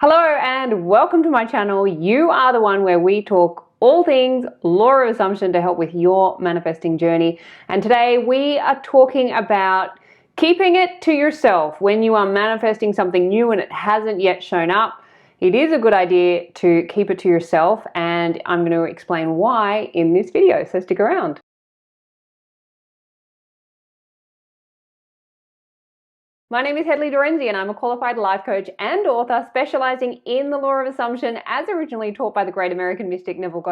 Hello and welcome to my channel. You are the one where we talk all things law of assumption to help with your manifesting journey. And today we are talking about keeping it to yourself when you are manifesting something new and it hasn't yet shown up. It is a good idea to keep it to yourself, and I'm going to explain why in this video, so stick around. My name is Hedley Derenzie and I'm a qualified life coach and author specializing in the law of assumption as originally taught by the great American mystic Neville.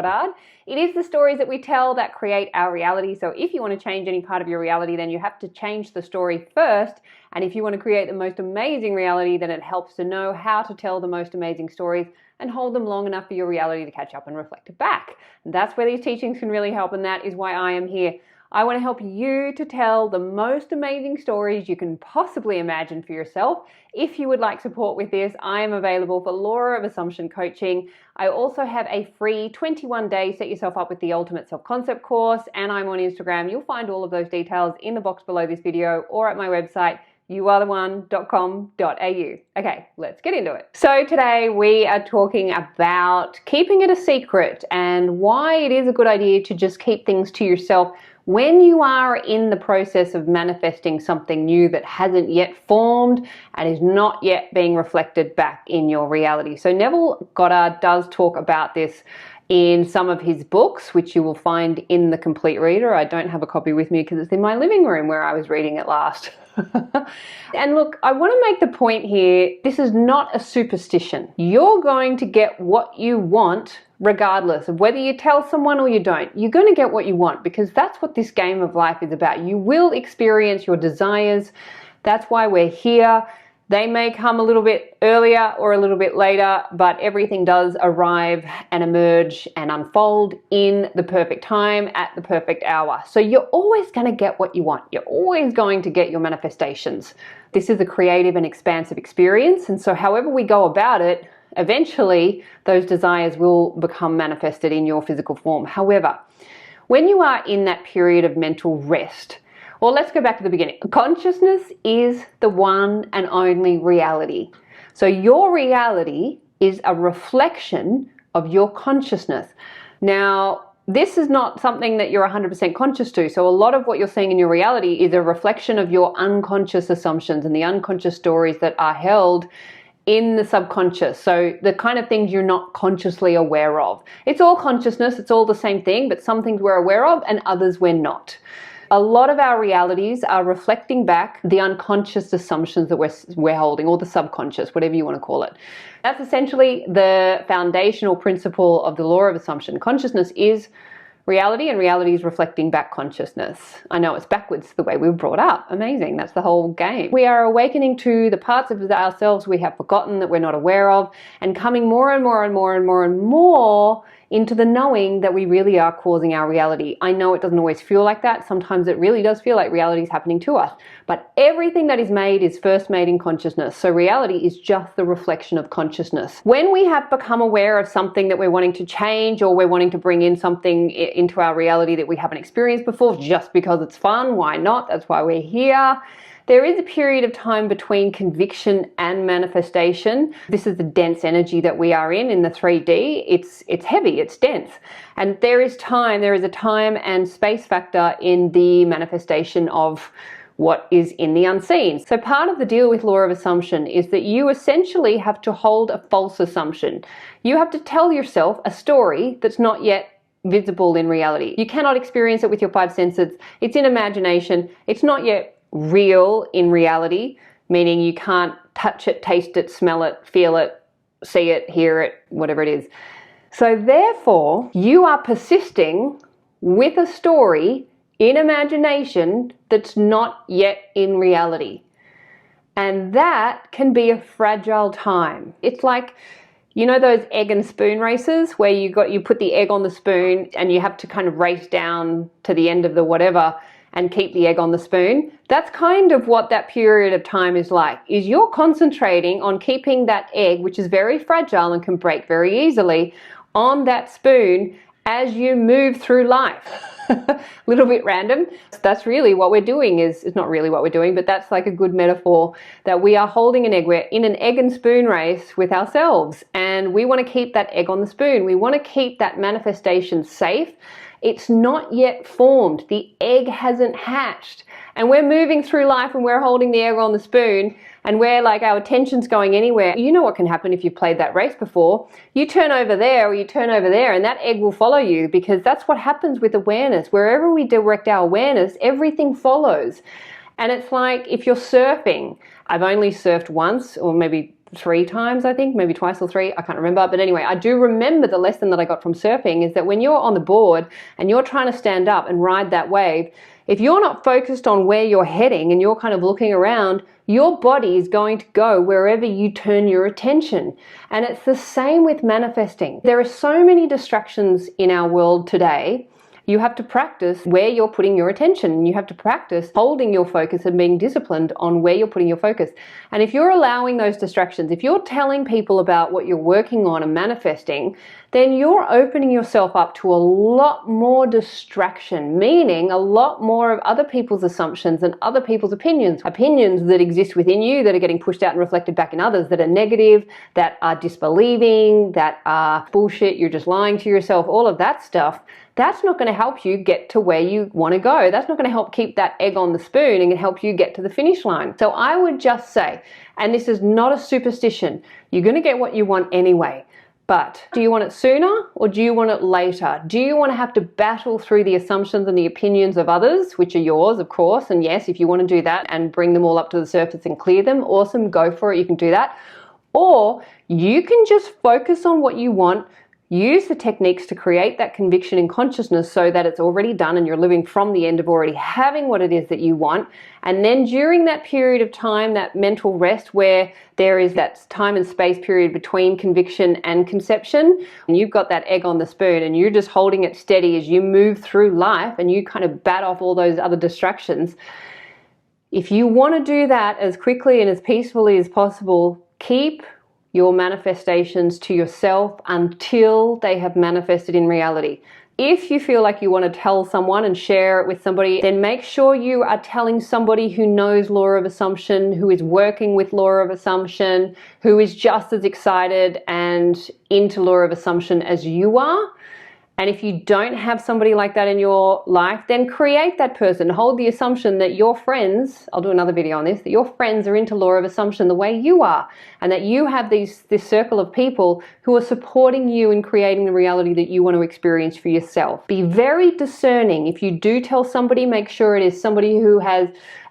It is the stories that we tell that create our reality. So if you want to change any part of your reality, then you have to change the story first. And if you want to create the most amazing reality, then it helps to know how to tell the most amazing stories and hold them long enough for your reality to catch up and reflect it back. And that's where these teachings can really help, and that is why I am here. I want to help you to tell the most amazing stories you can possibly imagine for yourself. If you would like support with this, I am available for Law of Assumption coaching. I also have a free 21-day Set Yourself Up with the Ultimate Self-Concept course, and I'm on Instagram. You'll find all of those details in the box below this video or at my website, youaretheone.com.au. Okay, let's get into it. So today we are talking about keeping it a secret and why it is a good idea to just keep things to yourself when you are in the process of manifesting something new that hasn't yet formed and is not yet being reflected back in your reality. So Neville Goddard does talk about this in some of his books, which you will find in the Complete Reader. I don't have a copy with me because it's in my living room where I was reading it last. And look, I want to make the point here, this is not a superstition. You're going to get what you want regardless of whether you tell someone or you don't. You're going to get what you want because that's what this game of life is about. You will experience your desires. That's why we're here. They may come a little bit earlier or a little bit later, but everything does arrive and emerge and unfold in the perfect time at the perfect hour. So you're always going to get what you want. You're always going to get your manifestations. This is a creative and expansive experience, and so however we go about it, eventually those desires will become manifested in your physical form. However, when you are in that period of mental rest, well, let's go back to the beginning. Consciousness is the one and only reality. So your reality is a reflection of your consciousness. Now, this is not something that you're 100% conscious to. So a lot of what you're seeing in your reality is a reflection of your unconscious assumptions and the unconscious stories that are held in the subconscious. So the kind of things you're not consciously aware of. It's all consciousness, it's all the same thing, but some things we're aware of and others we're not. A lot of our realities are reflecting back the unconscious assumptions that we're holding, or the subconscious, whatever you want to call it. That's essentially the foundational principle of the law of assumption. Consciousness is reality, and reality is reflecting back consciousness. I know it's backwards the way we were brought up. Amazing. That's the whole game. We are awakening to the parts of ourselves we have forgotten, that we're not aware of, and coming more and more and more and more and more into the knowing that we really are causing our reality. I know it doesn't always feel like that. Sometimes it really does feel like reality is happening to us. But everything that is made is first made in consciousness. So reality is just the reflection of consciousness. When we have become aware of something that we're wanting to change, or we're wanting to bring in something into our reality that we haven't experienced before, just because it's fun, why not? That's why we're here. There is a period of time between conviction and manifestation. This is the dense energy that we are in the 3D. It's heavy, it's dense. And there is a time and space factor in the manifestation of what is in the unseen. So part of the deal with law of assumption is that you essentially have to hold a false assumption. You have to tell yourself a story that's not yet visible in reality. You cannot experience it with your five senses. It's in imagination. It's not yet real in reality, meaning you can't touch it, taste it, smell it, feel it, see it, hear it, whatever it is. So therefore, you are persisting with a story in imagination that's not yet in reality. And that can be a fragile time. It's like, you know those egg and spoon races where you put the egg on the spoon and you have to kind of race down to the end of the whatever and keep the egg on the spoon? That's kind of what that period of time is like, is you're concentrating on keeping that egg, which is very fragile and can break very easily, on that spoon as you move through life. A little bit random. That's really what we're doing. It's not really what we're doing, but that's like a good metaphor, that we are holding an egg. We're in an egg and spoon race with ourselves, and we want to keep that egg on the spoon. We want to keep that manifestation safe. It's not yet formed. The egg hasn't hatched, and we're moving through life and we're holding the egg on the spoon, and we're like, our attention's going anywhere. You know what can happen if you've played that race before. You turn over there or you turn over there, and that egg will follow you, because that's what happens with awareness. Wherever we direct our awareness, everything follows. And it's like if you're surfing. I've only surfed once, or maybe 3 times, I think, maybe twice or 3, I can't remember. But anyway, I do remember the lesson that I got from surfing is that when you're on the board and you're trying to stand up and ride that wave, if you're not focused on where you're heading and you're kind of looking around, your body is going to go wherever you turn your attention. And it's the same with manifesting. There are so many distractions in our world today. You have to practice where you're putting your attention. You have to practice holding your focus and being disciplined on where you're putting your focus. And if you're allowing those distractions, if you're telling people about what you're working on and manifesting, then you're opening yourself up to a lot more distraction, meaning a lot more of other people's assumptions and other people's opinions that exist within you that are getting pushed out and reflected back in others, that are negative, that are disbelieving, that are bullshit, you're just lying to yourself, all of that stuff. That's not going to help you get to where you want to go. That's not going to help keep that egg on the spoon and help you get to the finish line. So I would just say, and this is not a superstition, you're going to get what you want anyway. But do you want it sooner or do you want it later? Do you want to have to battle through the assumptions and the opinions of others, which are yours, of course? And yes, if you want to do that and bring them all up to the surface and clear them, awesome, go for it, you can do that. Or you can just focus on what you want, use the techniques to create that conviction in consciousness so that it's already done and you're living from the end of already having what it is that you want. And then during that period of time, that mental rest where there is that time and space period between conviction and conception, and you've got that egg on the spoon and you're just holding it steady as you move through life and you kind of bat off all those other distractions. If you want to do that as quickly and as peacefully as possible, keep your manifestations to yourself until they have manifested in reality. If you feel like you want to tell someone and share it with somebody, then make sure you are telling somebody who knows law of assumption, who is working with law of assumption, who is just as excited and into law of assumption as you are. And if you don't have somebody like that in your life, then create that person. Hold the assumption that your friends, I'll do another video on this, that your friends are into law of assumption the way you are, and that you have this circle of people who are supporting you in creating the reality that you want to experience for yourself. Be very discerning. If you do tell somebody, make sure it is somebody who has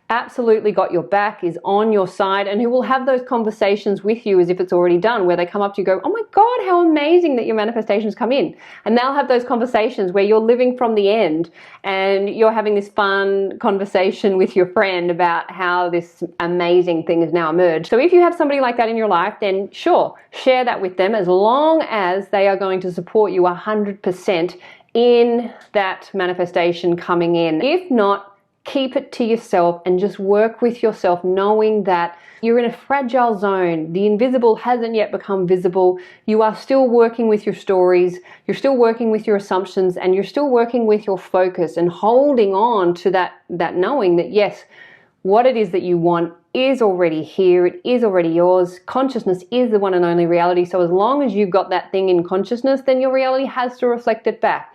absolutely got your back, is on your side, and who will have those conversations with you as if it's already done, where they come up to you and go, oh my God, how amazing that your manifestations come in. And they'll have those conversations where you're living from the end and you're having this fun conversation with your friend about how this amazing thing has now emerged. So if you have somebody like that in your life, then sure, share that with them, as long as they are going to support you 100% in that manifestation coming in. If not, keep it to yourself and just work with yourself, knowing that you're in a fragile zone. The invisible hasn't yet become visible. You are still working with your stories, you're still working with your assumptions, and you're still working with your focus and holding on to that knowing that yes, what it is that you want is already here, it is already yours. Consciousness is the one and only reality. So as long as you've got that thing in consciousness, then your reality has to reflect it back.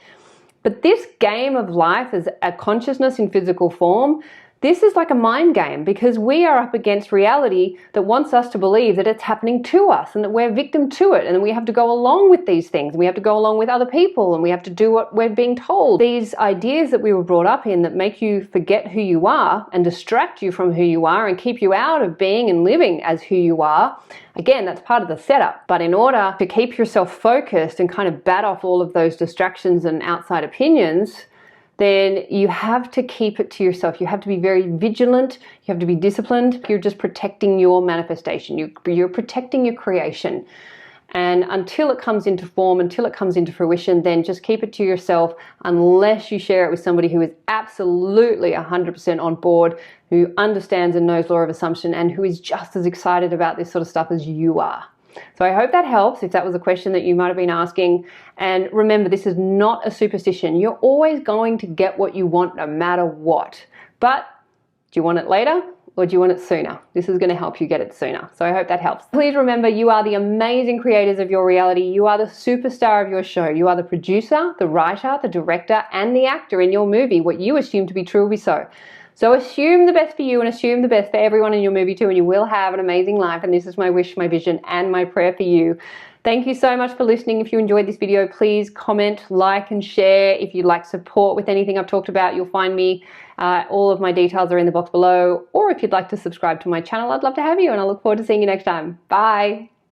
But this game of life as a consciousness in physical form, this is like a mind game, because we are up against reality that wants us to believe that it's happening to us and that we're victim to it, and that we have to go along with these things, and we have to go along with other people, and we have to do what we're being told. These ideas that we were brought up in that make you forget who you are and distract you from who you are and keep you out of being and living as who you are. Again, that's part of the setup. But in order to keep yourself focused and kind of bat off all of those distractions and outside opinions, then you have to keep it to yourself. You have to be very vigilant. You have to be disciplined. You're just protecting your manifestation. You're protecting your creation. And until it comes into form, until it comes into fruition, then just keep it to yourself, unless you share it with somebody who is absolutely 100% on board, who understands and knows law of assumption, and who is just as excited about this sort of stuff as you are. So I hope that helps if that was a question that you might have been asking. And remember, this is not a superstition. You're always going to get what you want no matter what. But do you want it later or do you want it sooner? This is going to help you get it sooner. So I hope that helps. Please remember, you are the amazing creators of your reality. You are the superstar of your show. You are the producer, the writer, the director, and the actor in your movie. What you assume to be true will be so. So assume the best for you and assume the best for everyone in your movie too, and you will have an amazing life. And this is my wish, my vision, and my prayer for you. Thank you so much for listening. If you enjoyed this video, please comment, like, and share. If you'd like support with anything I've talked about, you'll find me. All of my details are in the box below. Or if you'd like to subscribe to my channel, I'd love to have you, and I look forward to seeing you next time. Bye.